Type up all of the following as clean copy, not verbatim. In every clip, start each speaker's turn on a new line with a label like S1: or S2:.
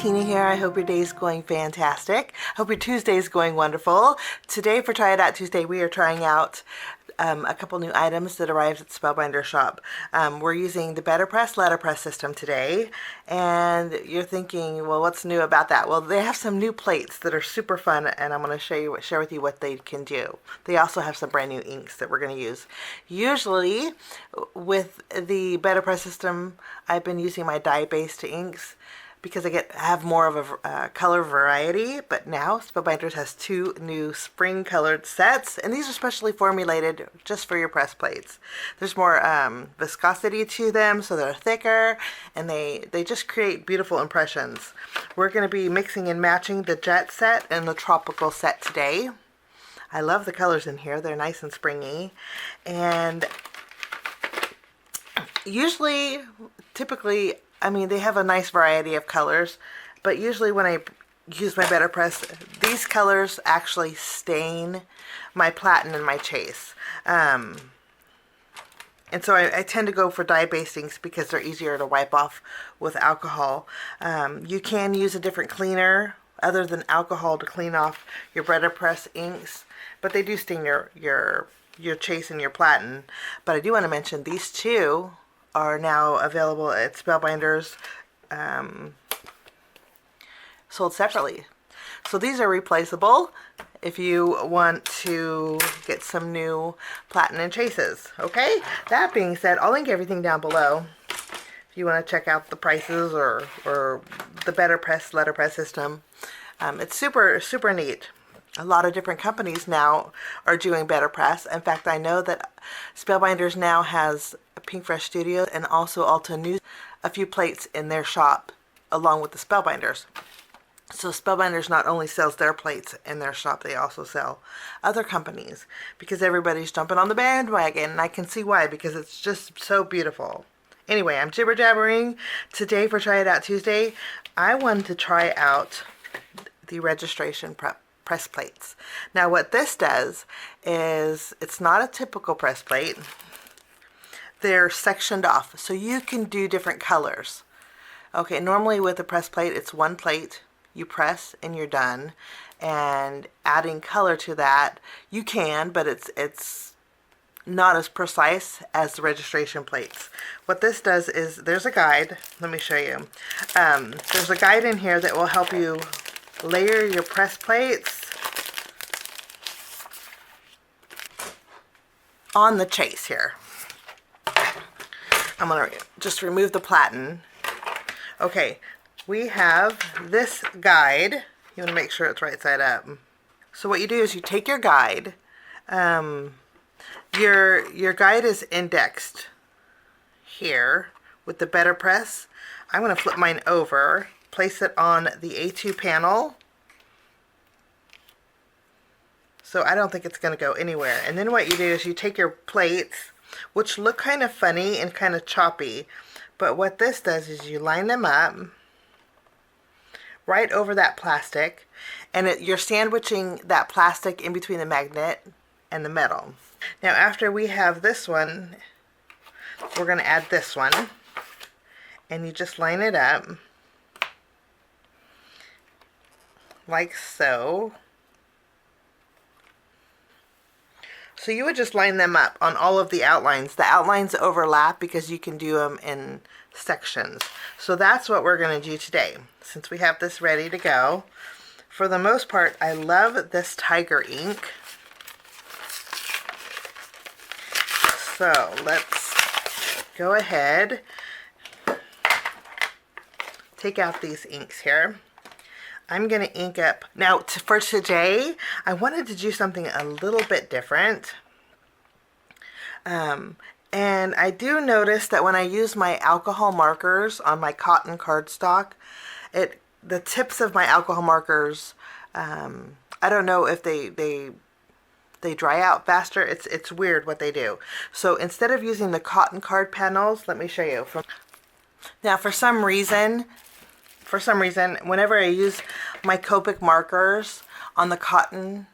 S1: Tina here. I hope your day is going fantastic. Hope your Tuesday is going wonderful. Today for Try It Out Tuesday, we are trying out a couple new items that arrived at Spellbinders Shop. We're using the Betterpress Letterpress system today, and you're thinking, well, what's new about that? Well, they have some new plates that are super fun, and I'm going to share with you what they can do. They also have some brand new inks that we're going to use. Usually, with the Betterpress system, I've been using my dye-based inks because I have more of a color variety, but now Spellbinders has two new spring colored sets, and these are specially formulated just for your press plates. There's more viscosity to them, so they're thicker, and they just create beautiful impressions. We're going to be mixing and matching the jet set and the tropical set today. I love the colors in here. They're nice and springy, and typically, I mean, they have a nice variety of colors, but usually when I use my Betterpress, these colors actually stain my platen and my chase. And so I tend to go for dye-based inks because they're easier to wipe off with alcohol. You can use a different cleaner other than alcohol to clean off your Betterpress inks, but they do stain your chase and your platen. But I do want to mention these two are now available at Spellbinders, sold separately. So these are replaceable if you want to get some new platen and chases. Okay, that being said, I'll link everything down below if you want to check out the prices or the Betterpress Letterpress system. It's super neat. A lot of different companies now are doing Betterpress. In fact, I know that Spellbinders now has PINKFRESH Studio and also Alta News a few plates in their shop along with the Spellbinders. So Spellbinders not only sells their plates in their shop, they also sell other companies because everybody's jumping on the bandwagon, and I can see why, because it's just so beautiful. Anyway, I'm jibber jabbering. Today for Try It Out Tuesday, I wanted to try out the registration press plates. Now what this does is, it's not a typical press plate. They're sectioned off so you can do different colors. Okay, normally with a press plate, it's one plate, you press and you're done. And adding color to that, you can, but it's not as precise as the registration plates. What this does is, there's a guide. Let me show you. There's a guide in here that will help you layer your press plates on the chase here. I'm going to just remove the platen. Okay, we have this guide. You want to make sure it's right side up. So what you do is you take your guide. Your guide is indexed here with the Betterpress. I'm going to flip mine over, place it on the A2 panel. So I don't think it's going to go anywhere. And then what you do is you take your plates, which look kind of funny and kind of choppy, but what this does is you line them up right over that plastic, and you're sandwiching that plastic in between the magnet and the metal. Now after we have this one, we're going to add this one, and you just line it up like so. So you would just line them up on all of the outlines. The outlines overlap because you can do them in sections. So that's what we're going to do today, since we have this ready to go. For the most part, I love this tiger ink. So let's go ahead, take out these inks here. I'm going to ink up. Now, for today, I wanted to do something a little bit different. And I do notice that when I use my alcohol markers on my cotton cardstock, the tips of my alcohol markers, I don't know if they dry out faster. It's weird what they do. So instead of using the cotton card panels, let me show you. Now, for some reason, whenever I use my Copic markers on the cotton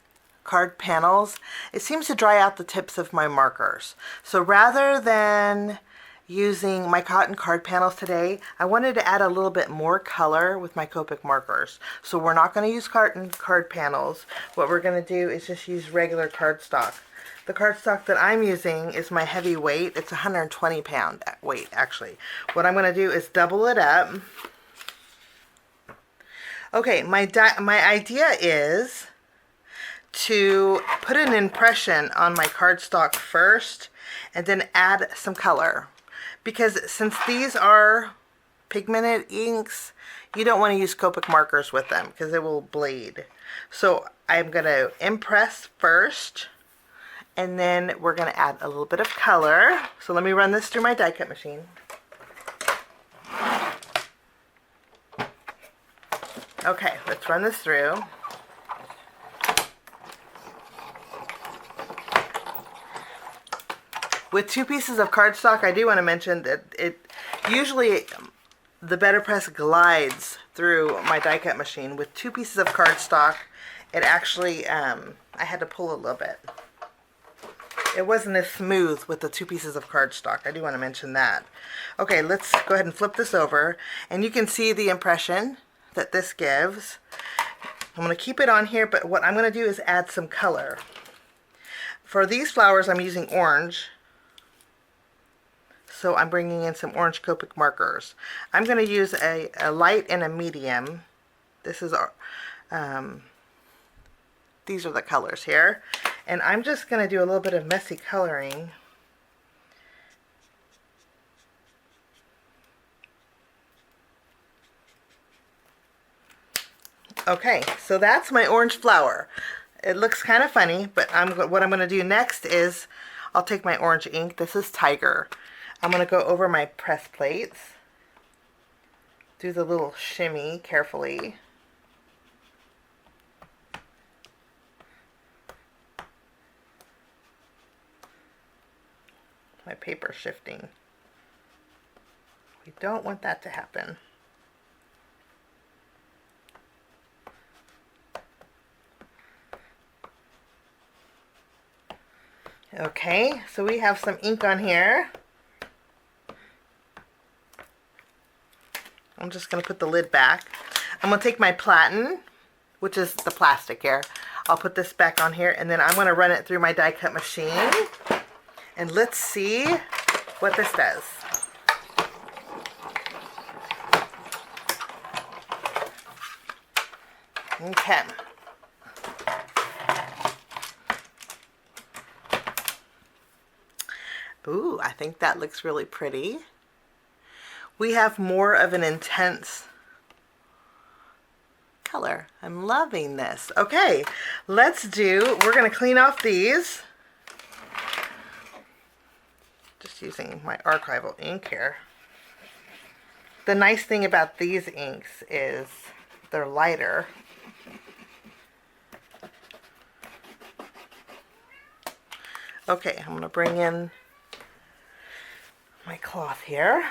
S1: card panels, it seems to dry out the tips of my markers. So rather than using my cotton card panels today. I wanted to add a little bit more color with my Copic markers. So we're not going to use cotton card panels. What we're going to do is just use regular cardstock. The cardstock that I'm using is my heavy weight. It's 120 pound weight actually. What I'm going to do is double it up. Okay, my idea is to put an impression on my cardstock first and then add some color. Because since these are pigmented inks, you don't want to use Copic markers with them because it will bleed. So I'm going to impress first, and then we're going to add a little bit of color. So let me run this through my die cut machine. Okay, let's run this through. With 2 pieces of cardstock, I do want to mention that it usually the Betterpress glides through my die cut machine. With 2 pieces of cardstock, it actually I had to pull a little bit. It wasn't as smooth with the 2 pieces of cardstock. I do want to mention that. Okay, let's go ahead and flip this over, and you can see the impression that this gives. I'm going to keep it on here, but what I'm going to do is add some color. For these flowers, I'm using orange. So I'm bringing in some orange Copic markers. I'm going to use a light and a medium. This is these are the colors here. And I'm just going to do a little bit of messy coloring. Okay, so that's my orange flower. It looks kind of funny, but what I'm going to do next is I'll take my orange ink. This is Tiger. I'm going to go over my press plates, do the little shimmy carefully. My paper shifting. We don't want that to happen. Okay, so we have some ink on here. I'm just going to put the lid back. I'm going to take my platen, which is the plastic here. I'll put this back on here, and then I'm going to run it through my die cut machine. And let's see what this does. Okay. Ooh, I think that looks really pretty. We have more of an intense color. I'm loving this. Okay, we're going to clean off these. Just using my ARCHIVAL ink here. The nice thing about these inks is they're lighter. Okay, I'm going to bring in my cloth here.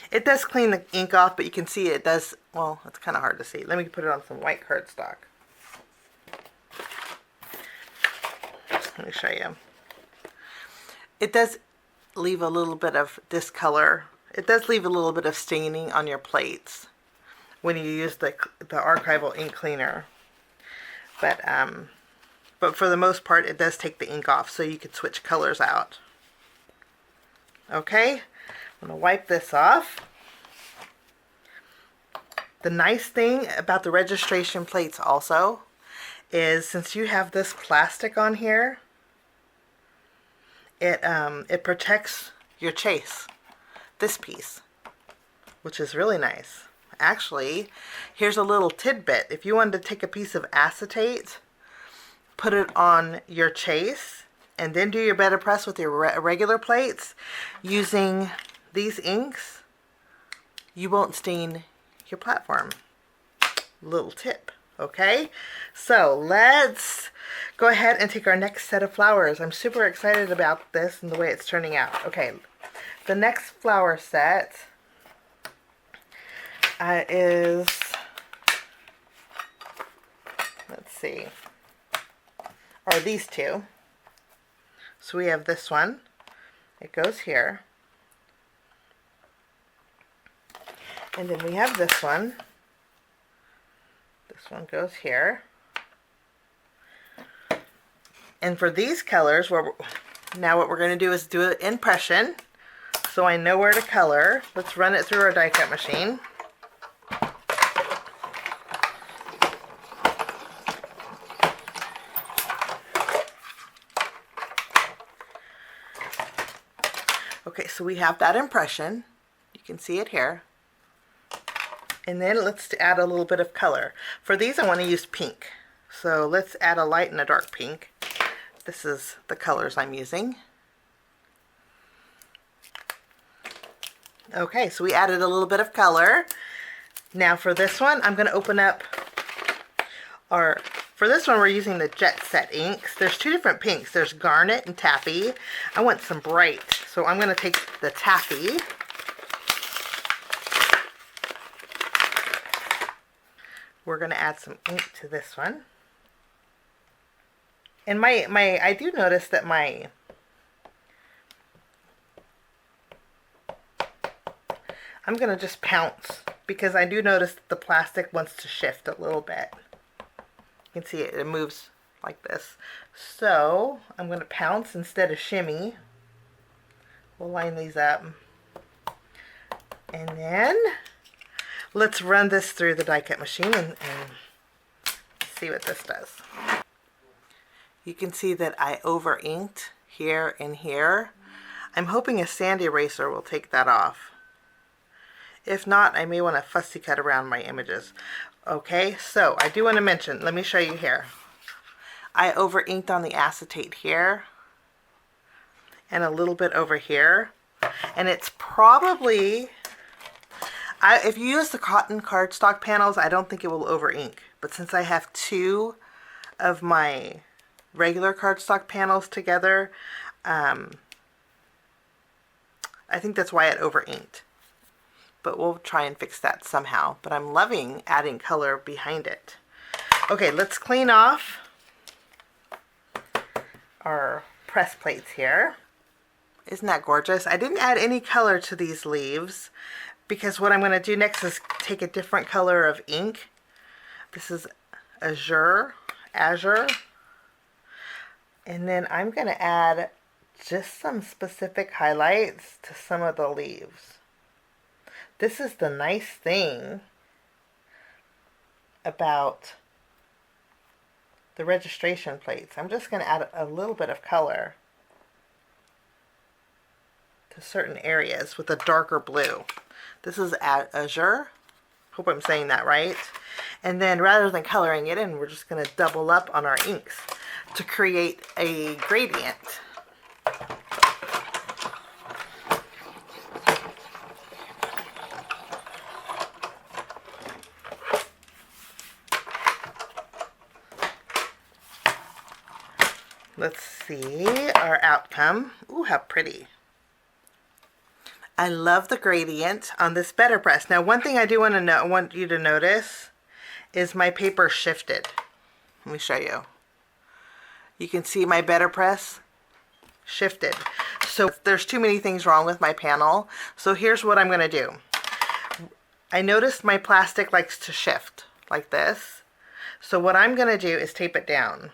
S1: It does clean the ink off, but you can see it does, well, it's kind of hard to see. Let me put it on some white cardstock. Let me show you. It does leave a little bit of discolor. It does leave a little bit of staining on your plates when you use the ARCHIVAL ink cleaner. But for the most part, it does take the ink off, so you could switch colors out. Okay, I'm going to wipe this off. The nice thing about the registration plates also is since you have this plastic on here, it protects your chase, this piece, which is really nice. Actually, here's a little tidbit. If you wanted to take a piece of acetate, put it on your chase, and then do your Betterpress with your regular plates using these inks, you won't stain your platform. Little tip, okay? So let's go ahead and take our next set of flowers. I'm super excited about this and the way it's turning out. Okay, the next flower set is, let's see, are these two. So we have this one. It goes here. And then we have this one. This one goes here. And for these colors, now what we're going to do is do an impression. So I know where to color. Let's run it through our die cut machine. Okay, so we have that impression. You can see it here. And then let's add a little bit of color. For these I want to use pink. So let's add a light and a dark pink. This is the colors I'm using. Okay, so we added a little bit of color. Now for this one, I'm going to open up for this one we're using the Jet Set inks. There's two different pinks. There's Garnet and Taffy. I want some bright, so I'm going to take the Taffy. We're going to add some ink to this one. And I do notice that I'm going to just pounce, because I do notice that the plastic wants to shift a little bit. You can see it moves like this. So I'm going to pounce instead of shimmy. We'll line these up. And then let's run this through the die cut machine and see what this does. You can see that I over inked here and here. I'm hoping a sand eraser will take that off. If not, I may want to fussy cut around my images. Okay, so I do want to mention, let me show you here. I over inked on the acetate here and a little bit over here. And it's probably, if you use the cotton cardstock panels, I don't think it will over ink. But since I have two of my regular cardstock panels together, I think that's why it over inked. But we'll try and fix that somehow. But I'm loving adding color behind it. Okay, let's clean off our press plates here. Isn't that gorgeous? I didn't add any color to these leaves because what I'm going to do next is take a different color of ink. This is Azure. And then I'm going to add just some specific highlights to some of the leaves. This is the nice thing about the registration plates. I'm just going to add a little bit of color to certain areas with a darker blue. This is Azure. Hope I'm saying that right. And then rather than coloring it in, we're just going to double up on our inks to create a gradient. Let's see our outcome. Ooh, how pretty. I love the gradient on this Betterpress. Now, one thing I do want you to notice is my paper shifted. Let me show you. You can see my Betterpress shifted. So there's too many things wrong with my panel. So here's what I'm going to do. I noticed my plastic likes to shift like this. So what I'm going to do is tape it down.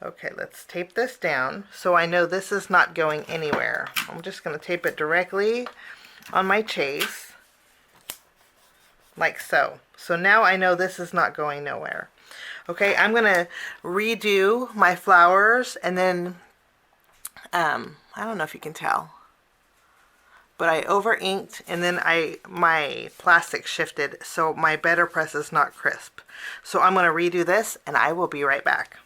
S1: Okay, let's tape this down so I know this is not going anywhere. I'm just going to tape it directly on my chase, like so. So now I know this is not going nowhere. Okay, I'm going to redo my flowers, and then, I don't know if you can tell, but I over inked, and then my plastic shifted, so my Betterpress is not crisp. So I'm going to redo this, and I will be right back.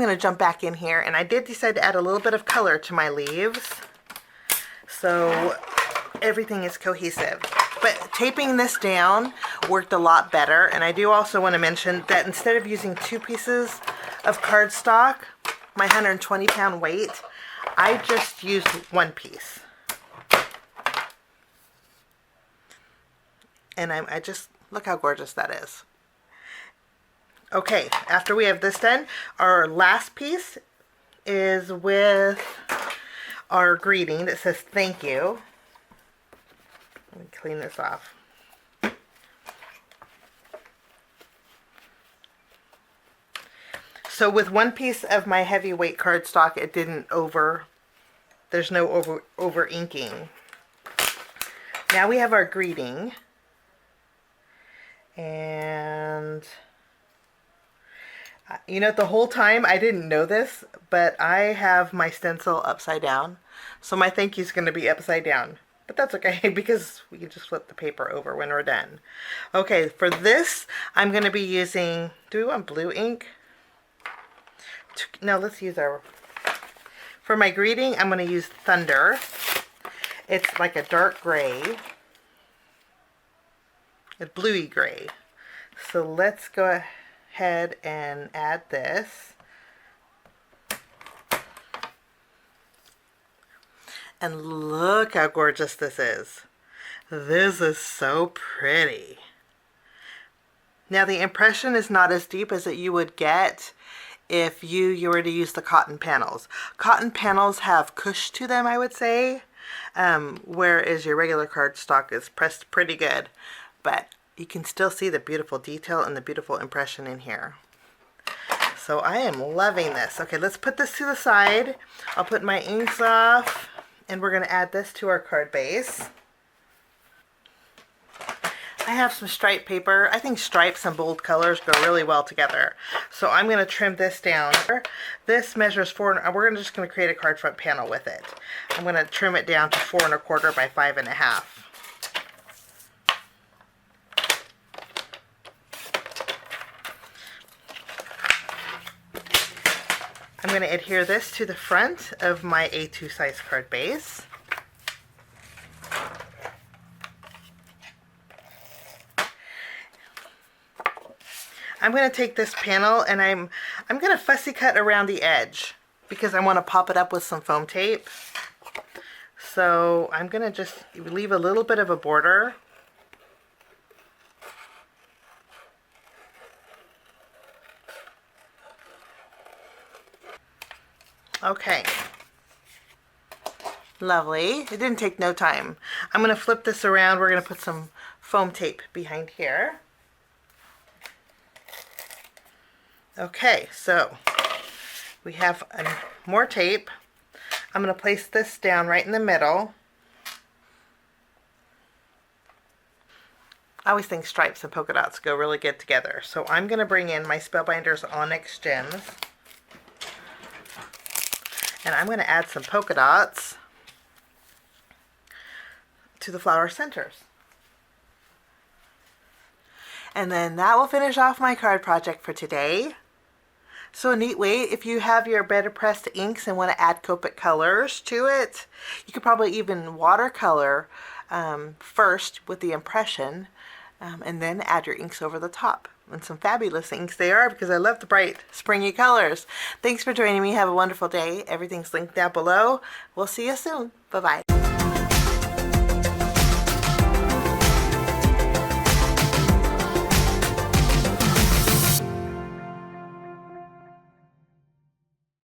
S1: going to jump back in here, and I did decide to add a little bit of color to my leaves so everything is cohesive. But taping this down worked a lot better, and I do also want to mention that instead of using 2 pieces of cardstock, my 120-pound weight, I just used 1 piece. And I just, look how gorgeous that is. Okay, after we have this done, our last piece is with our greeting that says thank you. Let me clean this off. So with 1 piece of my heavyweight cardstock, it didn't there's no over inking. Now we have our greeting. And you know, the whole time I didn't know this, but I have my stencil upside down. So my thank you is going to be upside down. But that's okay because we can just flip the paper over when we're done. Okay, for this, I'm going to be using, do we want blue ink? No, let's use our, for my greeting, I'm going to use Thunder. It's like a dark gray. A bluey gray. So let's go ahead and add this. And look how gorgeous this is. This is so pretty. Now the impression is not as deep as you would get if you were to use the cotton panels. Cotton panels have cush to them, I would say, whereas your regular cardstock is pressed pretty good. But you can still see the beautiful detail and the beautiful impression in here. So I am loving this. Okay, let's put this to the side. I'll put my inks off, and we're going to add this to our card base. I have some stripe paper. I think stripes and bold colors go really well together. So I'm going to trim this down. This measures 4, we're just going to create a card front panel with it. I'm going to trim it down to 4 1/4 by 5 1/2. I'm going to adhere this to the front of my A2 size card base. I'm going to take this panel and I'm going to fussy cut around the edge because I want to pop it up with some foam tape. So I'm going to just leave a little bit of a border. Okay. Lovely. It didn't take no time. I'm going to flip this around. We're going to put some foam tape behind here. Okay, so we have more tape. I'm going to place this down right in the middle. I always think stripes and polka dots go really good together. So I'm going to bring in my Spellbinders ONYX gems. And I'm going to add some polka dots to the flower centers. And then that will finish off my card project for today. So a neat way, if you have your Betterpress inks and want to add Copic colors to it, you could probably even watercolor first with the impression and then add your inks over the top. And some fabulous inks they are because I love the bright springy colors. Thanks for joining me. Have a wonderful day. Everything's linked down below. We'll see you soon. Bye-bye.